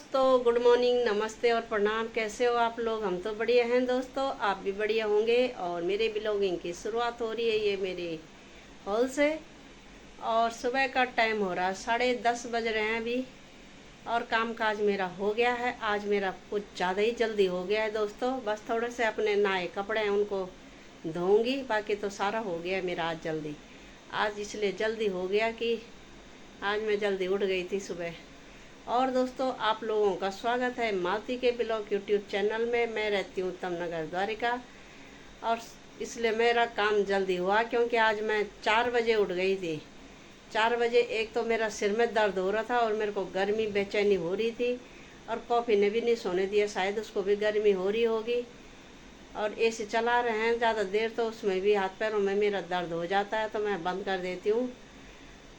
दोस्तों, good morning, नमस्ते और प्रणाम। कैसे हो आप लोग? हम तो बढ़िया हैं दोस्तों, आप भी बढ़िया होंगे। और मेरे ब्लॉगिंग की शुरुआत हो रही है ये मेरे हॉल से। और सुबह का टाइम हो रहा है, 10:30 बज रहे हैं अभी। और काम काज मेरा हो गया है। आज मेरा कुछ ज़्यादा ही जल्दी हो गया है दोस्तों। बस थोड़े से अपने नए कपड़े हैं उनको धोऊंगी, बाकी तो सारा हो गया मेरा आज जल्दी। आज इसलिए जल्दी हो गया कि आज मैं जल्दी उठ गई थी सुबह। और दोस्तों, आप लोगों का स्वागत है मालती के ब्लॉग यूट्यूब चैनल में। मैं रहती हूँ उत्तम नगर द्वारिका। और इसलिए मेरा काम जल्दी हुआ क्योंकि आज मैं 4 बजे उठ गई थी। 4 बजे एक तो मेरा सिर में दर्द हो रहा था और मेरे को गर्मी बेचैनी हो रही थी। और कॉफ़ी ने भी नहीं सोने दिया, शायद उसको भी गर्मी हो रही होगी। और एसी चला रहे हैं ज़्यादा देर तो उसमें भी हाथ पैरों में मेरा दर्द हो जाता है, तो मैं बंद कर देती हूँ।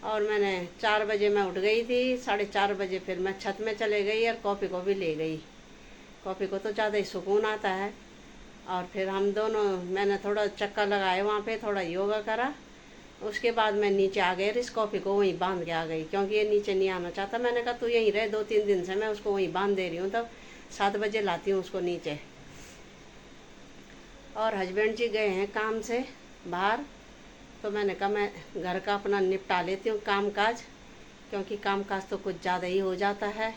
और मैंने 4 बजे मैं उठ गई थी। 4:30 बजे फिर मैं छत में चले गई और कॉफ़ी को भी ले गई। कॉफ़ी को तो ज़्यादा ही सुकून आता है। और फिर हम दोनों, मैंने थोड़ा चक्कर लगाए वहाँ पे, थोड़ा योगा करा। उसके बाद मैं नीचे आ गई और इस कॉफ़ी को वहीं बांध के आ गई क्योंकि ये नीचे नहीं आना चाहता। मैंने कहा तू यहीं रहे, 2-3 दिन से मैं उसको वहीं बांध दे रही हूँ, तब 7 बजे लाती हूँ उसको नीचे। और हस्बैंड जी गए हैं काम से बाहर, तो मैंने कहा मैं घर का अपना निपटा लेती हूँ काम काज, क्योंकि काम काज तो कुछ ज़्यादा ही हो जाता है।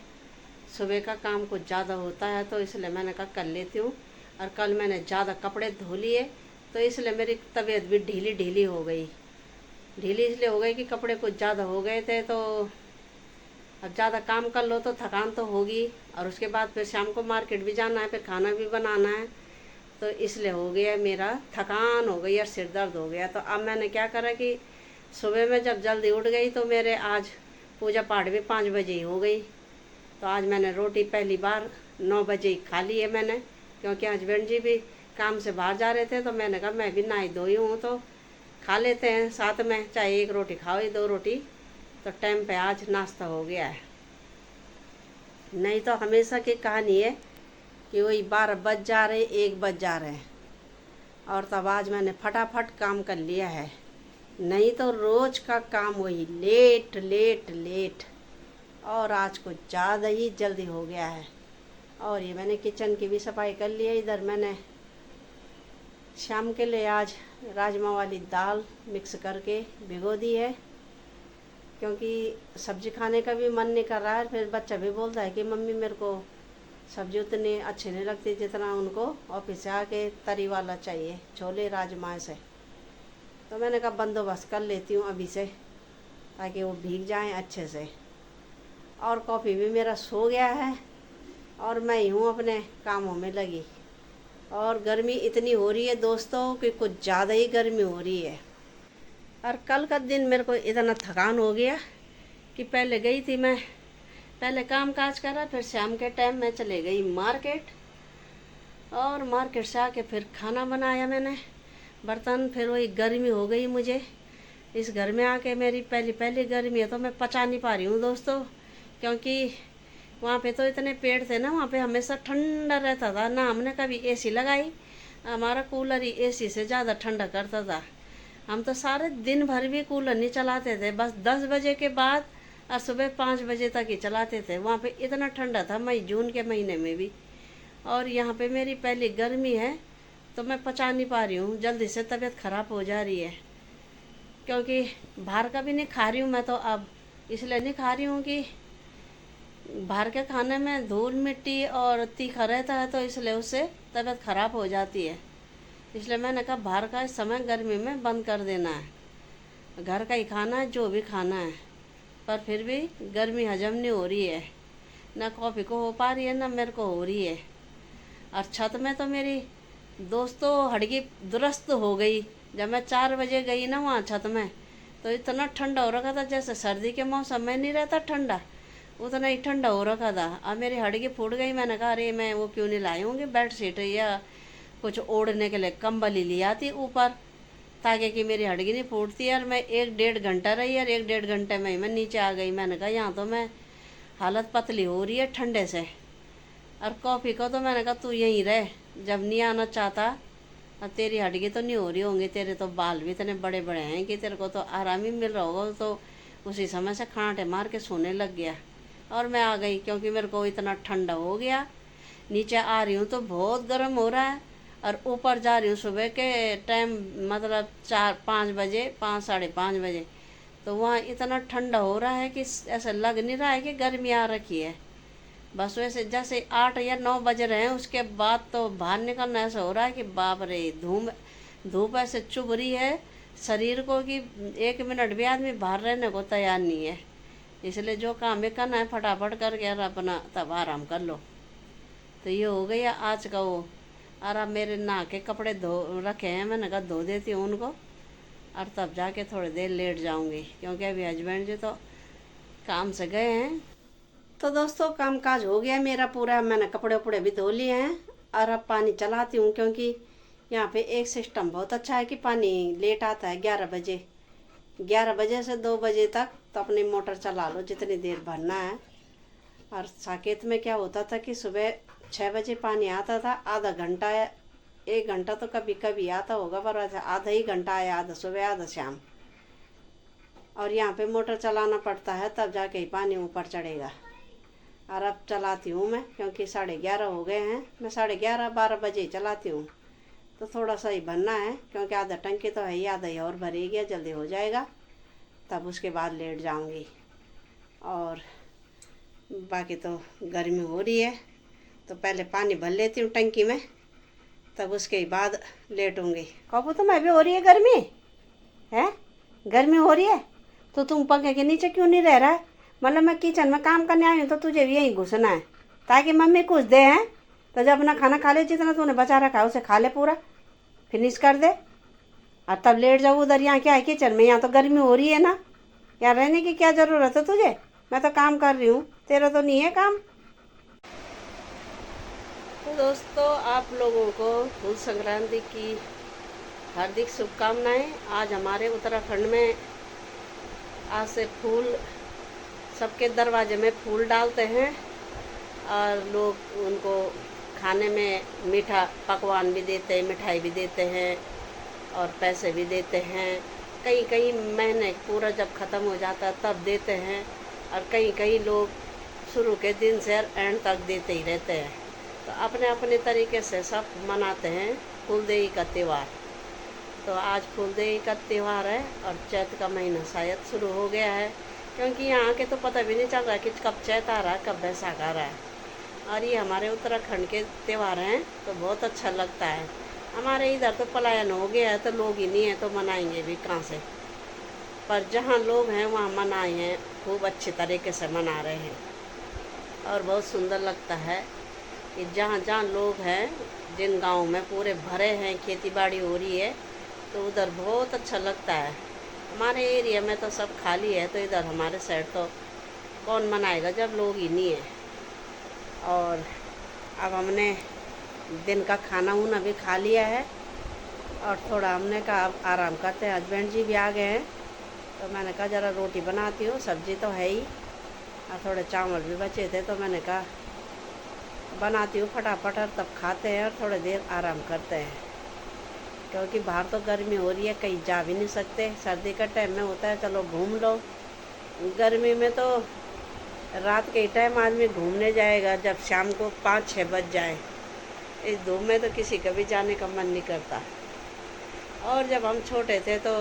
सुबह का काम कुछ ज़्यादा होता है, तो इसलिए मैंने कहा कर लेती हूँ। और कल मैंने ज़्यादा कपड़े धो लिए, तो इसलिए मेरी तबीयत भी ढीली ढीली हो गई। ढीली इसलिए हो गई कि कपड़े कुछ ज़्यादा हो गए थे। तो अब ज़्यादा काम कर लो तो थकान तो होगी, और उसके बाद फिर शाम को मार्केट भी जाना है, फिर खाना भी बनाना है। तो इसलिए हो गया मेरा, थकान हो गई और सिर दर्द हो गया। तो अब मैंने क्या करा कि सुबह में जब जल्दी उठ गई तो मेरे आज पूजा पाठ भी 5 बजे ही हो गई। तो आज मैंने रोटी पहली बार 9 बजे ही खा ली है मैंने, क्योंकि हस्बैंड जी भी काम से बाहर जा रहे थे। तो मैंने कहा मैं भी नहाई धोई हूँ तो खा लेते हैं साथ में, चाहे एक रोटी खाओ या 2 रोटी। तो टाइम पे आज नाश्ता हो गया है। नहीं तो हमेशा की कहानी है कि वही 12 बज जा रहे, 1 बज जा रहे हैं। और तब आज मैंने फटाफट काम कर लिया है, नहीं तो रोज़ का काम वही लेट लेट लेट। और आज कुछ ज़्यादा ही जल्दी हो गया है। और ये मैंने किचन की भी सफाई कर ली है। इधर मैंने शाम के लिए आज राजमा वाली दाल मिक्स करके भिगो दी है, क्योंकि सब्ज़ी खाने का भी मन नहीं कर रहा है। फिर बच्चा भी बोलता है कि मम्मी मेरे को सब्जी उतनी अच्छी नहीं लगती जितना उनको ऑफिस से आके तरी वाला चाहिए, छोले राजमा से। तो मैंने कहा बंदोबस्त कर लेती हूँ अभी से, ताकि वो भीग जाएं अच्छे से। और कॉफ़ी भी मेरा सो गया है और मैं ही हूँ अपने कामों में लगी। और गर्मी इतनी हो रही है दोस्तों कि कुछ ज़्यादा ही गर्मी हो रही है। और कल का दिन मेरे को इतना थकान हो गया कि पहले गई थी मैं, पहले काम काज करा, फिर शाम के टाइम मैं चले गई मार्केट। और मार्केट से आके फिर खाना बनाया मैंने, बर्तन, फिर वही गर्मी हो गई मुझे। इस घर में आके मेरी पहली गर्मी है, तो मैं पचा नहीं पा रही हूँ दोस्तों। क्योंकि वहाँ पे तो इतने पेड़ थे ना, वहाँ पे हमेशा ठंडा रहता था ना। हमने कभी एसी लगाई, हमारा कूलर ही एसी से ज़्यादा ठंडा करता था। हम तो सारे दिन भर भी कूलर नहीं चलाते थे, बस 10 बजे के बाद और सुबह 5 बजे तक ही चलाते थे। वहाँ पे इतना ठंडा था मई जून के महीने में भी। और यहाँ पे मेरी पहली गर्मी है, तो मैं पचा नहीं पा रही हूँ, जल्दी से तबीयत ख़राब हो जा रही है। क्योंकि बाहर का भी नहीं खा रही हूँ मैं तो, अब इसलिए नहीं खा रही हूँ कि बाहर के खाने में धूल मिट्टी और तीखा रहता है, तो इसलिए उससे तबीयत ख़राब हो जाती है। इसलिए मैंने कहा बाहर का इस समय गर्मी में बंद कर देना है, घर का ही खाना है जो भी खाना है। पर फिर भी गर्मी हजम नहीं हो रही है, ना कॉफ़ी को हो पा रही है ना मेरे को हो रही है। और छत में तो मेरी दोस्तों हड़की दुरुस्त हो गई। जब मैं 4 बजे गई ना वहाँ छत में, तो इतना ठंडा हो रखा था, जैसे सर्दी के मौसम में नहीं रहता ठंडा, उतना ही ठंडा हो रखा था। अब मेरी हड़की फूट गई। मैंने कहा अरे मैं वो क्यों नहीं लाई होंगी बेड शीट या कुछ ओढ़ने के लिए कंबल ही लिया थी ऊपर, ताकि कि मेरी हड्डी नहीं फूटती। और मैं 1-1.5 घंटा रही और 1-1.5 घंटे में ही मैं नीचे आ गई। मैंने कहा यहाँ तो मैं हालत पतली हो रही है ठंडे से। और कॉफ़ी को तो मैंने कहा तू यहीं रह, जब नहीं आना चाहता। और तेरी हड्डी तो नहीं हो रही होंगी, तेरे तो बाल भी इतने बड़े बड़े हैं कि तेरे को तो आराम ही मिल रहा होगा। तो उसी समय से खांटे मार के सोने लग गया। और मैं आ गई क्योंकि मेरे को इतना ठंडा हो गया। नीचे आ रही हूँ तो बहुत गर्म हो रहा है, और ऊपर जा रही हूँ सुबह के टाइम, मतलब 4-5 बजे, 5-5:30 बजे, तो वहाँ इतना ठंडा हो रहा है कि ऐसा लग नहीं रहा है कि गर्मी आ रखी है। बस वैसे जैसे 8 या 9 बज रहे हैं, उसके बाद तो बाहर निकलना ऐसा हो रहा है कि बाप रे, धूप ऐसे चुभ रही है शरीर को कि 1 मिनट भी आदमी बाहर रहने को तैयार नहीं है। इसलिए जो काम भी करना है फटाफट करके और अपना तब आराम कर लो। तो ये हो गया आज का वो। और अब मेरे नहा के कपड़े धो रखे हैं, मैंने कहा धो देती हूँ उनको, और तब जाके थोड़ी देर लेट जाऊँगी, क्योंकि अभी हस्बैंड जी तो काम से गए हैं। तो दोस्तों काम काज हो गया मेरा पूरा, मैंने कपड़े उपड़े भी धो लिए हैं, और अब पानी चलाती हूँ, क्योंकि यहाँ पे एक सिस्टम बहुत अच्छा है कि पानी लेट आता है 11 बजे। 11 बजे से 2 बजे तक तो अपनी मोटर चला लो जितनी देर भरना है। और साकेत में क्या होता था कि सुबह 6 बजे पानी आता था, आधा घंटा या 1 घंटा तो कभी कभी आता होगा, पर आधा ही घंटा आया, आधा सुबह आधा शाम। और यहाँ पे मोटर चलाना पड़ता है तब जाके ही पानी ऊपर चढ़ेगा। और अब चलाती हूँ मैं, क्योंकि 11:30 हो गए हैं, मैं 11:30-12 बजे ही चलाती हूँ। तो थोड़ा सा ही भरना है, क्योंकि आधा टंकी तो है ही, आधा ही और भरेगी, जल्दी हो जाएगा, तब उसके बाद लेट जाऊँगी। और बाकी तो गर्मी हो रही है, तो पहले पानी भर लेती हूँ टंकी में, तब उसके बाद लेटूँगी। कबू तो मैं भी हो रही है गर्मी है, गर्मी हो रही है तो तुम पंखे के नीचे क्यों नहीं रह रहा है? मतलब मैं किचन में काम करने आई हूँ तो तुझे भी यहीं घुसना है, ताकि मम्मी कुछ दे हैं, तो जब अपना खाना खा ले, जितना तूने बचा रखा है उसे खा ले पूरा, फिनिश कर दे, और तब लेट जाओ उधर। यहाँ क्या है किचन में, यहाँ तो गर्मी हो रही है ना, यहाँ रहने की क्या ज़रूरत है तुझे? मैं तो काम कर रही हूँ, तेरा तो नहीं है काम। तो दोस्तों आप लोगों को फूल संक्रांति की हार्दिक शुभकामनाएं। आज हमारे उत्तराखंड में आज से फूल, सबके दरवाजे में फूल डालते हैं, और लोग उनको खाने में मीठा पकवान भी देते हैं, मिठाई भी देते हैं, और पैसे भी देते हैं। कई कई महीने पूरा जब ख़त्म हो जाता है तब देते हैं, और कई कई लोग शुरू के दिन से एंड तक देते ही रहते हैं। तो अपने अपने तरीके से सब मनाते हैं फूलदेई का त्यौहार। तो आज फूलदेई का त्यौहार है, और चैत का महीना शायद शुरू हो गया है, क्योंकि यहाँ के तो पता भी नहीं चल रहा कि कब चैत आ रहा है, कब बैसाख आ रहा है। और ये हमारे उत्तराखंड के त्यौहार हैं तो बहुत अच्छा लगता है। हमारे इधर तो पलायन हो गया है, तो लोग ही नहीं है, तो मनाएंगे भी कहाँ से? पर जहाँ लोग हैं वहाँ मनाए हैं, खूब अच्छे तरीके से मना रहे हैं, और बहुत सुंदर लगता है कि जहाँ जहाँ लोग हैं, जिन गाँव में पूरे भरे हैं, खेती बाड़ी हो रही है, तो उधर बहुत अच्छा लगता है। हमारे एरिया में तो सब खाली है, तो इधर हमारे साइड तो कौन मनाएगा जब लोग ही नहीं है। और अब हमने दिन का खाना उना भी खा लिया है, और थोड़ा हमने कहा अब आराम करते हैं। हस्बैंड जी भी आ गए हैं, तो मैंने कहा ज़रा रोटी बनाती हूँ, सब्ज़ी तो है ही, और थोड़े चावल भी बचे थे, तो मैंने कहा बनाती हूँ फटाफट, और तब खाते हैं और थोड़ी देर आराम करते हैं, क्योंकि बाहर तो गर्मी हो रही है, कहीं जा भी नहीं सकते। सर्दी का टाइम में होता है चलो घूम लो, गर्मी में तो रात के टाइम आदमी घूमने जाएगा जब शाम को 5-6 बज जाए। इस धूप में तो किसी का भी जाने का मन नहीं करता। और जब हम छोटे थे तो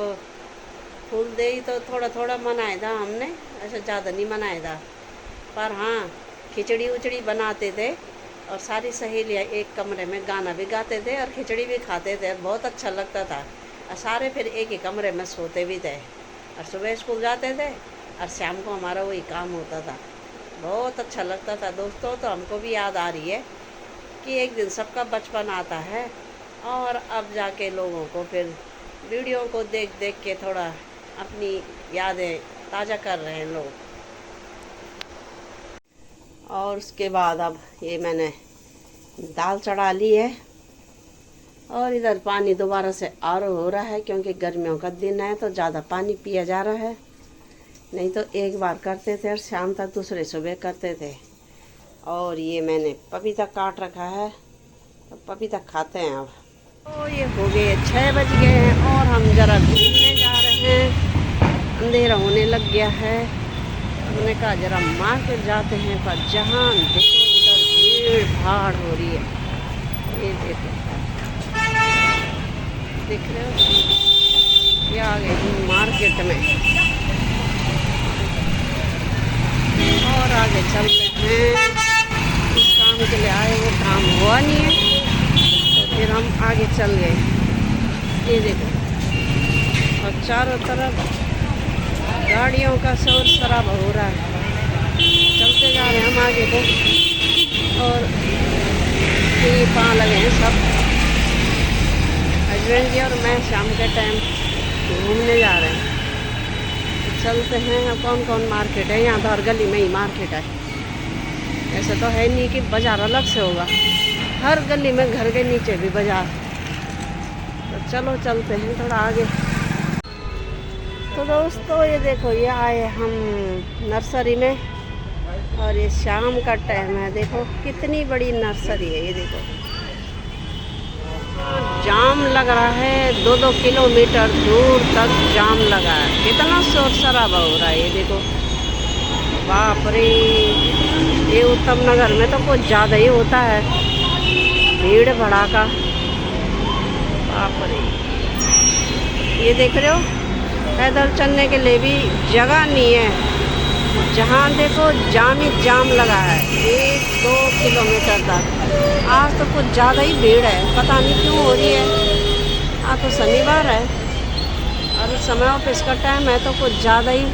फूलदेई तो थोड़ा थोड़ा मनाया था हमने, ऐसे ज़्यादा नहीं मनाया था, पर हाँ खिचड़ी उचड़ी बनाते थे, और सारी सहेलियाँ एक कमरे में गाना भी गाते थे और खिचड़ी भी खाते थे, बहुत अच्छा लगता था। और सारे फिर एक ही कमरे में सोते भी थे, और सुबह स्कूल जाते थे, और शाम को हमारा वही काम होता था। बहुत अच्छा लगता था दोस्तों। तो हमको भी याद आ रही है कि एक दिन सबका बचपन आता है, और अब जाके लोगों को फिर वीडियो को देख देख के थोड़ा अपनी यादें ताज़ा कर रहे हैं लोग। और उसके बाद अब ये मैंने दाल चढ़ा ली है, और इधर पानी दोबारा से आरो हो रहा है, क्योंकि गर्मियों का दिन है तो ज़्यादा पानी पिया जा रहा है। नहीं तो एक बार करते थे और शाम तक दूसरे सुबह करते थे। और ये मैंने पपीता काट रखा है, तो पपीता खाते हैं अब। तो ये हो गए 6 बज गए हैं, और हम ज़रा घूमने जा रहे हैं, अंधेरा होने लग गया है। हमने कहा जरा मार्केट जाते हैं, पर जहाँ देखो उधर भीड़ भाड़ हो रही है। ये देखो, देख रहे हो, ये आ गए मार्केट में। और आगे चलते हैं, इस काम के लिए आए, वो काम हुआ नहीं है तो फिर हम आगे चल गए। ये देखो, और चारों तरफ गाड़ियों का शोर शराबा हो रहा है। चलते जा रहे हैं हम आगे को, और ये पाँव लगे हैं सब। हस्बैंड जी और मैं शाम के टाइम घूमने जा रहे हैं। चलते हैं। कौन कौन मार्केट है यहाँ तो, हर गली में ही मार्केट है। ऐसा तो है नहीं कि बाज़ार अलग से होगा, हर गली में घर के नीचे भी बाज़ार। तो चलो चलते हैं थोड़ा आगे। तो दोस्तों ये देखो, ये आए हम नर्सरी में, और ये शाम का टाइम है। देखो कितनी बड़ी नर्सरी है। ये देखो जाम लग रहा है, 2-2 किलोमीटर दूर तक जाम लगा है। कितना शोर शराबा हो रहा है। ये देखो, बाप रे, ये उत्तम नगर में तो कुछ ज़्यादा ही होता है, भीड़ भड़ाका। बाप रे, ये देख रहे हो, पैदल चलने के लिए भी जगह नहीं है। जहाँ देखो जाम ही जाम लगा है, 1-2 किलोमीटर तक। आज तो कुछ ज़्यादा ही भीड़ है, पता नहीं क्यों हो रही है। आज तो शनिवार है और समय ऑफिस का टाइम है, तो कुछ ज़्यादा ही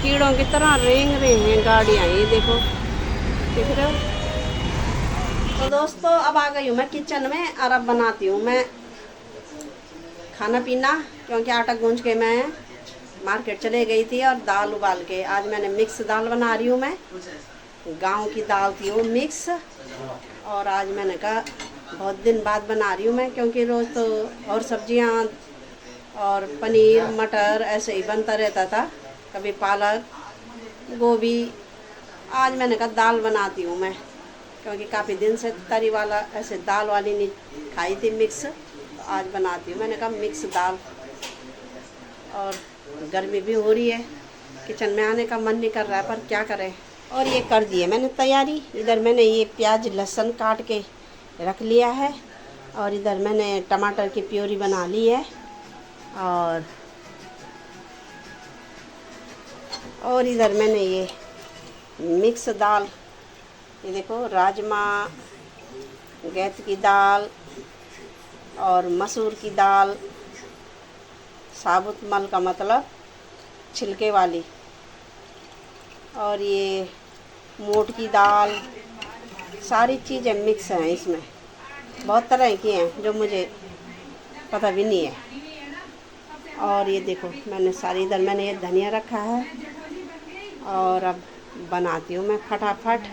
कीड़ों की तरह रेंग रही हैं गाड़ियाँ। ये देखो, देख रहे हो। तो दोस्तों अब आ गई हूँ मैं किचन में, और अब बनाती हूँ मैं खाना पीना, क्योंकि आटा गूंज के मैं मार्केट चले गई थी। और दाल उबाल के, आज मैंने मिक्स दाल बना रही हूँ मैं। गांव की दाल थी वो मिक्स, और आज मैंने कहा बहुत दिन बाद बना रही हूँ मैं, क्योंकि रोज़ तो और सब्जियाँ और पनीर मटर ऐसे ही बनता रहता था, कभी पालक गोभी। आज मैंने कहा दाल बनाती हूँ मैं, क्योंकि काफ़ी दिन से तरी वाला ऐसे दाल वाली नहीं खाई थी मिक्स, तो आज बनाती हूँ। मैंने कहा मिक्स दाल। और गर्मी भी हो रही है, किचन में आने का मन नहीं कर रहा है, पर क्या करें। और ये कर दिए मैंने तैयारी। इधर मैंने ये प्याज लहसुन काट के रख लिया है, और इधर मैंने टमाटर की प्योरी बना ली है। और इधर मैंने ये मिक्स दाल, ये देखो, राजमा, गैत की दाल और मसूर की दाल, साबुत मल का मतलब छिलके वाली, और ये मोट की दाल, सारी चीज़ें मिक्स हैं इसमें। बहुत तरह की हैं जो मुझे पता भी नहीं है। और ये देखो मैंने सारी, इधर मैंने ये धनिया रखा है, और अब बनाती हूँ मैं फटाफट।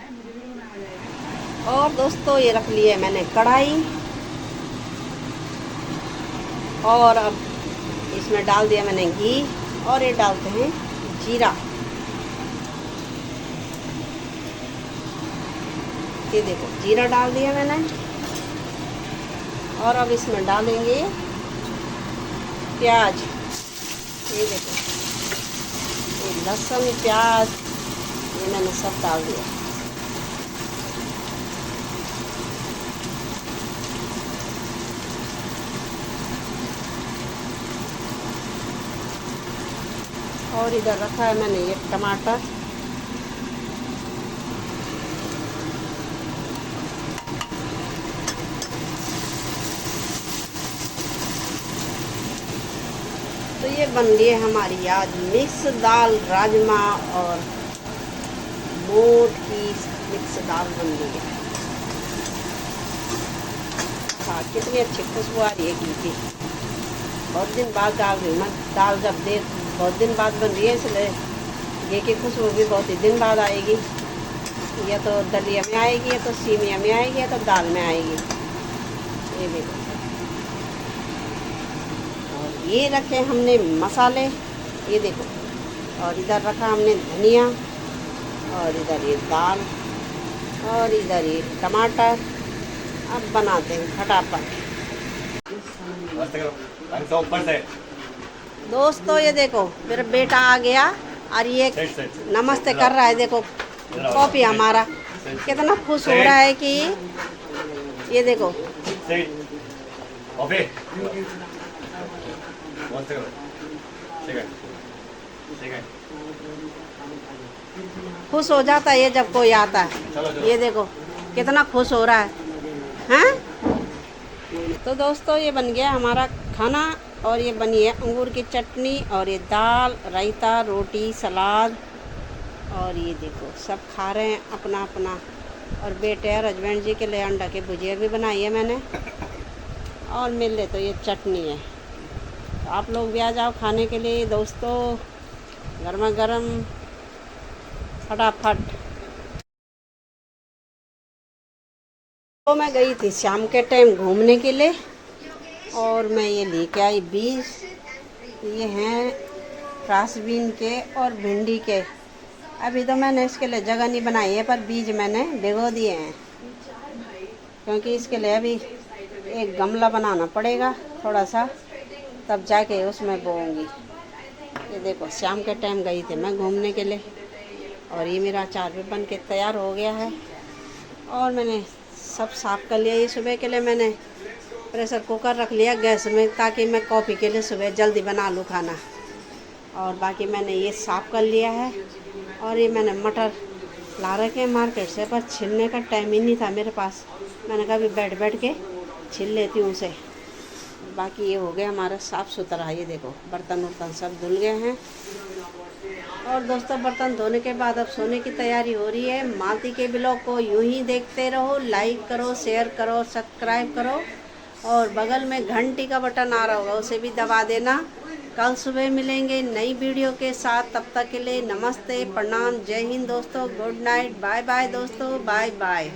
और दोस्तों ये रख लिए मैंने कढ़ाई, और अब इसमें डाल दिया मैंने घी, और ये डालते हैं जीरा। ये देखो जीरा डाल दिया मैंने, और अब इसमें डालेंगे प्याज। ये देखो, ये लहसुन प्याज ये मैंने सब डाल दिया। और इधर रखा है मैंने ये टमाटर, तो ये बन रही है हमारी आज मिक्स दाल, राजमा और मोट की मिक्स दाल बन रही है। हाँ, कितनी अच्छी खुशबू आ रही है घी की। बहुत दिन बाद डाल रही हूँ मैं दाल, जब बहुत दिन बाद बन रही है, इसलिए घी की खुशबू भी बहुत ही दिन बाद आएगी। या तो दलिया में आएगी, या तो सीमिया में आएगी, या तो दाल में आएगी। ये देखो, और ये रखे हमने मसाले, ये देखो, और इधर रखा हमने धनिया, और इधर ये दाल, और इधर ये टमाटर। अब बनाते हैं फटाफट। दोस्तों ये देखो मेरा बेटा आ गया, और ये नमस्ते कर रहा है, देखो कॉपी हमारा कितना खुश हो रहा है कि ये देखो। खुश हो जाता है ये जब कोई आता है। ये देखो कितना खुश हो रहा है, हैं? तो दोस्तों ये बन गया हमारा खाना, और ये बनी है अंगूर की चटनी, और ये दाल, रायता, रोटी, सलाद, और ये देखो सब खा रहे हैं अपना अपना। और बेटे और हस्बैंड जी के लिए अंडा की भुजिया भी बनाई है मैंने, और मेरे लिए तो ये चटनी है। तो आप लोग भी आ जाओ खाने के लिए दोस्तों, गर्मा गर्म फटाफट। तो मैं गई थी शाम के टाइम घूमने के लिए, और मैं ये लेके आई बीज। ये हैं फ्रांसबीन के और भिंडी के। अभी तो मैंने इसके लिए जगह नहीं बनाई है, पर बीज मैंने भिगो दिए हैं, क्योंकि इसके लिए अभी एक गमला बनाना पड़ेगा थोड़ा सा, तब जाके उसमें बोऊंगी। ये देखो शाम के टाइम गई थी मैं घूमने के लिए, और ये मेरा अचार भी बन के तैयार हो गया है, और मैंने सब साफ़ कर लिया। ये सुबह के लिए मैंने प्रेशर कुकर रख लिया गैस में, ताकि मैं कॉफ़ी के लिए सुबह जल्दी बना लूँ खाना। और बाकी मैंने ये साफ़ कर लिया है, और ये मैंने मटर ला रखे हैं मार्केट से, पर छिलने का टाइम ही नहीं था मेरे पास। मैंने कहा अभी बैठ बैठ के छिल लेती हूँ उसे। बाकी ये हो गया हमारा साफ़ सुथरा। ये देखो बर्तन वर्तन सब धुल गए हैं। और दोस्तों बर्तन धोने के बाद अब सोने की तैयारी हो रही है। मालती के ब्लॉग को यूं ही देखते रहो, लाइक करो, शेयर करो, सब्सक्राइब करो, और बगल में घंटी का बटन आ रहा होगा उसे भी दबा देना। कल सुबह मिलेंगे नई वीडियो के साथ, तब तक के लिए नमस्ते, प्रणाम, जय हिंद दोस्तों, गुड नाइट, बाय बाय दोस्तों, बाय बाय।